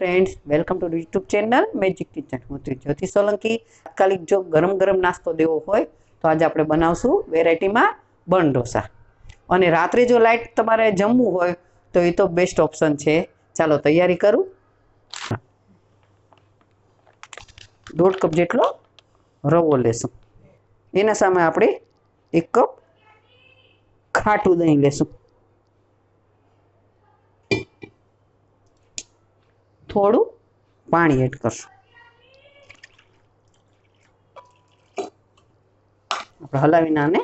Friends, welcome to YouTube channel magic kitchen. हूँ ज्योति सोलंकी। तात्कालिक जो गरम गरम नास्तो देवो होय तो आज આપણે બનાવશું વેરાયટીમાં બન ઢોસા। અને રાત્રે જો લાઈટ તમારે જમવું હોય તો એ તો બેસ્ટ ઓપ્શન છે। ચાલો તૈયારી કરું। 1.5 કપ જેટલો રવો લેશું। એના સામે આપણે 1 કપ ખાટું દહીં લેશું। થોડું પાણી એડ કરશું। આપણે હલાવીને આને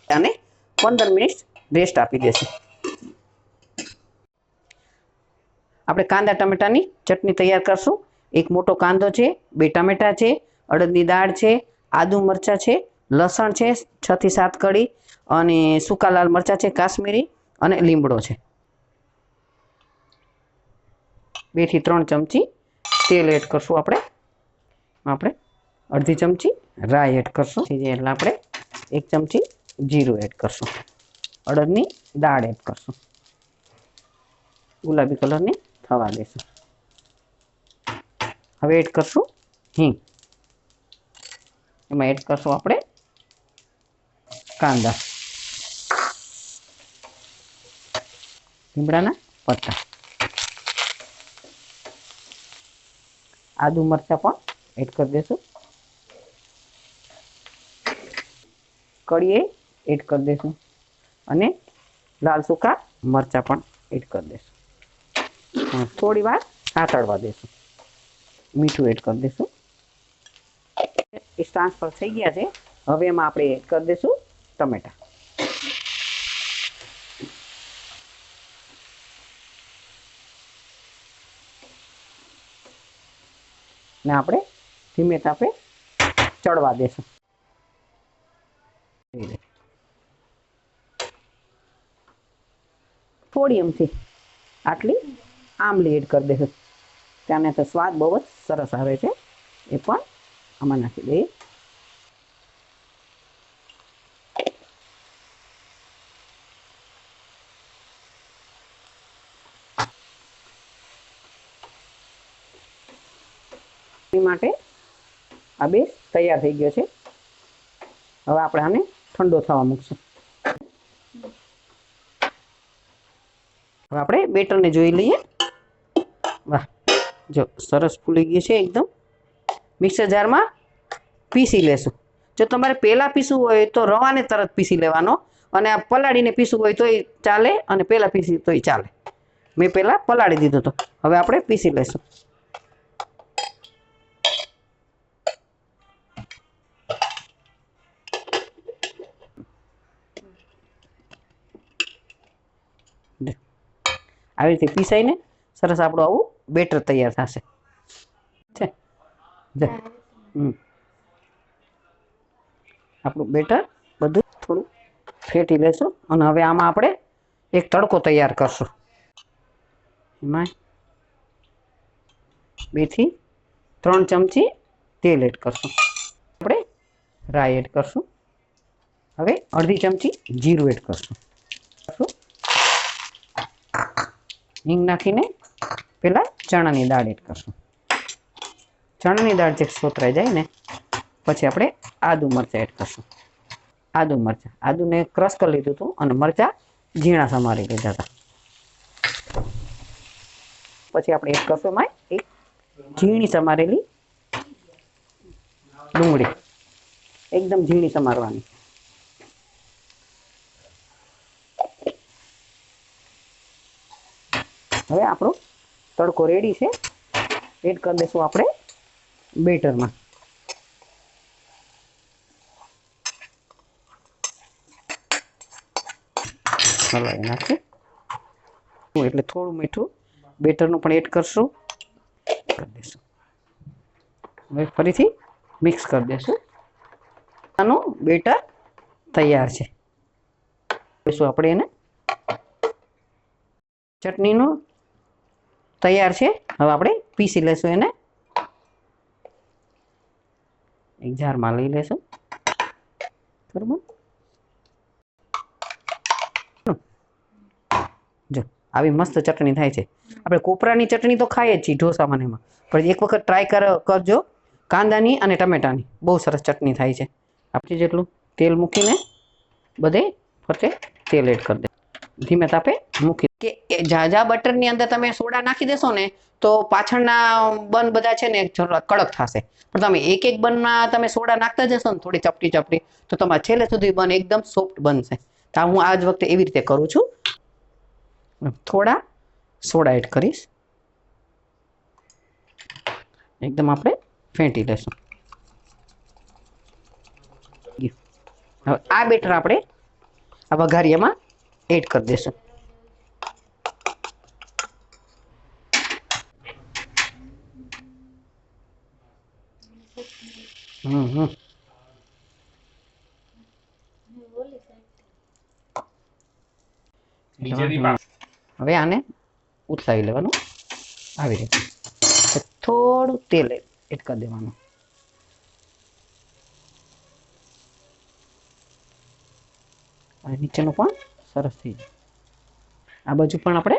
આને 15 મિનિટ રેસ્ટ આપી દેશું। આપણે કાંદા ટમેટાની ચટણી તૈયાર કરશું। એક મોટો કાંદો છે, 2 ટમેટા છે, અડદની દાળ છે, આદુ મરચાં છે, લસણ છે 6 થી 7 કળી અને સૂકા લાલ મરચાં છે કાશ્મીરી અને લીમડો છે। 2 થી 3 ચમચી તેલ એડ કરશું। આપણે અડધી ચમચી રાઈ એડ કરશું। એટલે આપણે 1 ચમચી જીરું એડ કરશું। અડદની દાળ એડ કરશું। ગુલાબી કલરની થવા દેશું। હવે એડ કરશું હિંગ। એમાં એડ કરશું આપણે કાંદા, લીમડાના પત્તા, આદુ મરચાં પણ એડ કરી દેશું। કળીએ એડ કરી દેશું અને લાલ સૂકા મરચાં પણ એડ કરી દેશું। થોડી વાર સાતળવા દેશું। મીઠું એડ કરી દેશું। એ ટ્રાન્સફર થઈ ગયા છે। હવે એમાં આપણે એડ કરી દેશું ટમેટા। ને આપણે ધીમે તાપે ચડવા દેશું। થોડી એમથી આટલી આંબલી એડ કરી દેશું। ત્યાંને તો સ્વાદ બહુ જ સરસ આવે છે। એ પણ આમાં નાખી દઈએ। એ માટે આ બેસ તૈયાર થઈ ગયો છે। હવે આપણે આને ઠંડો થવા મૂકશું। હવે આપણે બેટરને જોઈ લઈએ। વાહ, જો સરસ ફૂલી ગયું છે એકદમ। મિક્સર જારમાં પીસી લેશું। જો તમારે પહેલાં પીસવું હોય તો રવાને તરત પીસી લેવાનો અને આ પલાળીને પીસવું હોય તોય ચાલે અને પહેલાં પીસી તોય ચાલે। મેં પહેલાં પલાળી દીધો હતો। હવે આપણે પીસી લઈશું। આવી રીતે પીસાઈને સરસ આપણું આવું બેટર તૈયાર થશે છે। આપણું બેટર બધું થોડું ફેટી લેશું અને હવે આમાં આપણે એક તડકો તૈયાર કરશું। એમાં 2 થી 3 ચમચી તેલ એડ કરશું। આપણે રાઈ એડ કરશું। હવે અડધી ચમચી જીરું એડ કરશું। હિંગ નાખીને પહેલાં ચણાની દાળ એડ કરશું। ચણાની દાળ જે સોતરાઈ જાય ને પછી આપણે આદુ મરચાં એડ કરશું। આદુને ક્રશ કરી લીધું હતું અને મરચાં ઝીણા સમારી લીધા હતા। પછી આપણે એડ કરશું એમાં એક ઝીણી સમારેલી ડુંગળી, એકદમ ઝીણી સમારવાની। હવે આપણો તડકો રેડી છે। એડ કરી દઈશું આપણે બેટરમાં। હલાવી નાખીએ એટલે થોડું મીઠું બેટરનું પણ એડ કરશું। કરી દઈશું। હવે ફરીથી મિક્સ કરી દઈશું। આનું બેટર તૈયાર છે। આપણે એને ચટણીનું તૈયાર છે। હવે આપણે પીસી લઈશું। એને એક જારમાં લઈ લેશું। બરાબર, આવી મસ્ત ચટણી થાય છે. આપણે કોપરાની ચટણી તો ખાઈએ જ છીએ ઢોસામાં ને એમાં, પણ એક વખત ટ્રાય કરજો કાંદાની અને ટમેટાની. બહુ સરસ ચટણી થાય છે. આપણે જેટલું તેલ મૂકીને બધે ફરતે તેલ એડ કરી દે, ધીમે તાપે મૂકી કે ઝાઝા બટરની અંદર તમે સોડા નાખી દેશો ને તો પાછળના બન બધા છે ને કડક થશે. પણ તમે એક એક બનમાં તમે સોડા નાખતા જશો ને થોડી ચપટી ચપટી, તો તમારે છેલ્લે સુધી બન એકદમ સોફ્ટ બનશે. તો હું આ જ વખતે એવી રીતે કરું છું. થોડા સોડા એડ કરીશ, એકદમ આપણે ફેંટી લેશું. હવે આ બેટર આપણે આ વઘારિયામાં એડ કરી દેશું. હવે આને ઉથલાવી લેવાનું આવી રીતે. થોડું તેલ એડ કરી દેવાનું. અને નીચેનું પણ સરસ થઈ જાય. આ બાજુ પણ આપણે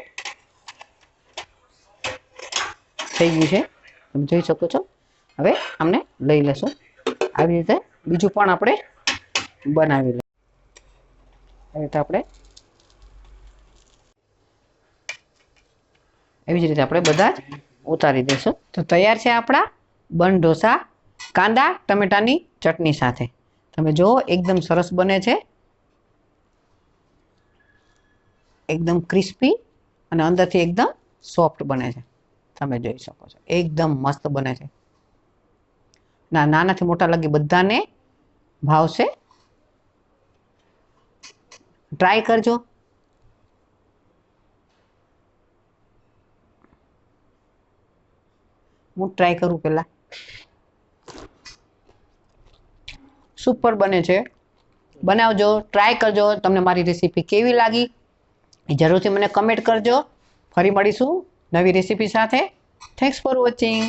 થઈ ગયું છે, તમે જોઈ શકો છો. હવે આમને લઈ લેશું. આવી રીતે બીજું પણ આપણે બનાવી લઈએ. આવી રીતે આપણે એવી જ રીતે આપણે બધા જ ઉતારી દઈશું. તો તૈયાર છે આપણા બન ઢોસા કાંદા ટમેટાની ચટણી સાથે. તમે જુઓ એકદમ સરસ બને છે, એકદમ ક્રિસ્પી અને અંદરથી એકદમ સોફ્ટ બને છે. તમે જોઈ શકો છો એકદમ મસ્ત બને છે. નાનાથી મોટા લગી બધાને ભાવશે. ટ્રાય કરજો. હું ટ્રાય કરું પહેલા. સુપર બને છે. બનાવજો, ટ્રાય કરજો. તમને મારી રેસીપી કેવી લાગી એ જરૂરથી મને કમેન્ટ કરજો. ફરી મળીશું નવી રેસીપી સાથે. Thanks for watching.